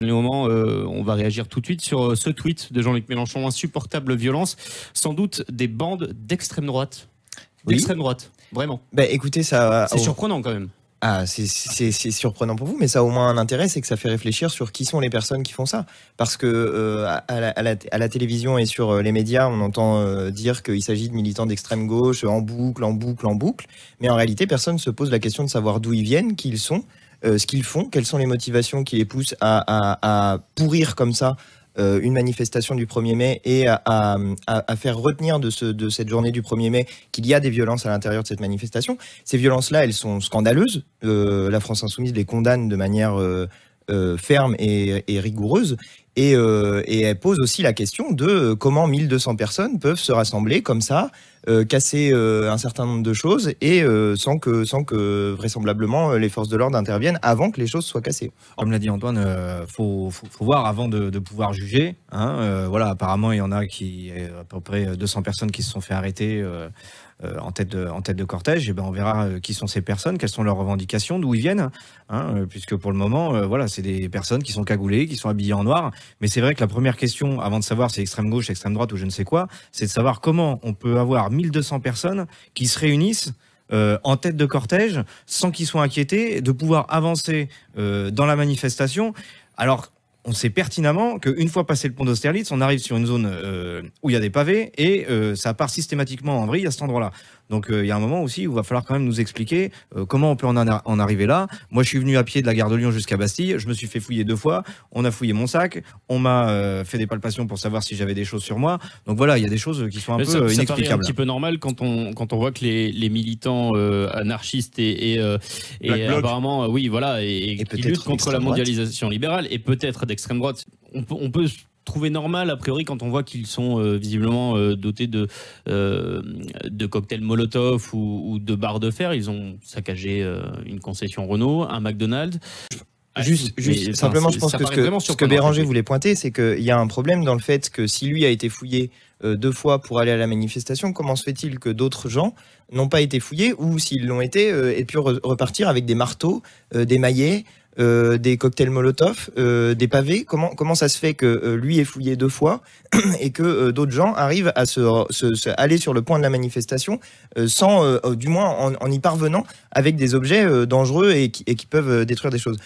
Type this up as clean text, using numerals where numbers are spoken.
Le moment, on va réagir tout de suite sur ce tweet de Jean-Luc Mélenchon. Insupportable violence, sans doute des bandes d'extrême droite. D'extrême droite, vraiment. Bah, écoutez, ça... C'est surprenant quand même. Ah, c'est surprenant pour vous, mais ça a au moins un intérêt, c'est que ça fait réfléchir sur qui sont les personnes qui font ça. Parce que à la télévision et sur les médias, on entend dire qu'il s'agit de militants d'extrême gauche en boucle, en boucle, en boucle. Mais en réalité, personne ne se pose la question de savoir d'où ils viennent, qui ils sont, ce qu'ils font, quelles sont les motivations qui les poussent à pourrir comme ça une manifestation du 1er mai et à faire retenir de cette journée du 1er mai qu'il y a des violences à l'intérieur de cette manifestation. Ces violences-là, elles sont scandaleuses. La France Insoumise les condamne de manière ferme et rigoureuse. Et elle pose aussi la question de comment 1200 personnes peuvent se rassembler comme ça, casser un certain nombre de choses et sans que vraisemblablement les forces de l'ordre interviennent avant que les choses soient cassées. Comme l'a dit Antoine, faut voir avant de pouvoir juger. Hein. Voilà, apparemment il y en a à peu près 200 personnes qui se sont fait arrêter en tête de cortège. Et ben on verra qui sont ces personnes, quelles sont leurs revendications, d'où ils viennent. Hein, puisque pour le moment, voilà, c'est des personnes qui sont cagoulées, qui sont habillées en noir. Mais c'est vrai que la première question, avant de savoir si c'est extrême gauche, extrême droite ou je ne sais quoi, c'est de savoir comment on peut avoir 1200 personnes qui se réunissent en tête de cortège sans qu'ils soient inquiétés de pouvoir avancer dans la manifestation. Alors, on sait pertinemment qu'une fois passé le pont d'Austerlitz, on arrive sur une zone où il y a des pavés et ça part systématiquement en vrille à cet endroit-là. Donc il y a un moment aussi où il va falloir quand même nous expliquer comment on peut en arriver là. Moi, je suis venu à pied de la gare de Lyon jusqu'à Bastille. Je me suis fait fouiller 2 fois. On a fouillé mon sac. On m'a fait des palpations pour savoir si j'avais des choses sur moi. Donc voilà, il y a des choses qui sont un peu inexplicables. Ça paraît un petit peu normal quand on voit que les militants anarchistes et apparemment, oui, voilà, et qui luttent contre la mondialisation libérale et peut-être d'extrême droite. On peut trouver normal, a priori, quand on voit qu'ils sont visiblement dotés de cocktails Molotov ou de barres de fer. Ils ont saccagé une concession Renault, un McDonald's. Simplement, je pense que ce que Béranger voulait pointer, c'est qu'il y a un problème dans le fait que si lui a été fouillé 2 fois pour aller à la manifestation, comment se fait-il que d'autres gens n'ont pas été fouillés ou s'ils l'ont été, aient pu repartir avec des marteaux, des maillets, des cocktails Molotov, des pavés? Comment ça se fait que lui est fouillé 2 fois et que d'autres gens arrivent à aller sur le point de la manifestation sans, du moins en y parvenant, avec des objets dangereux et qui peuvent détruire des choses?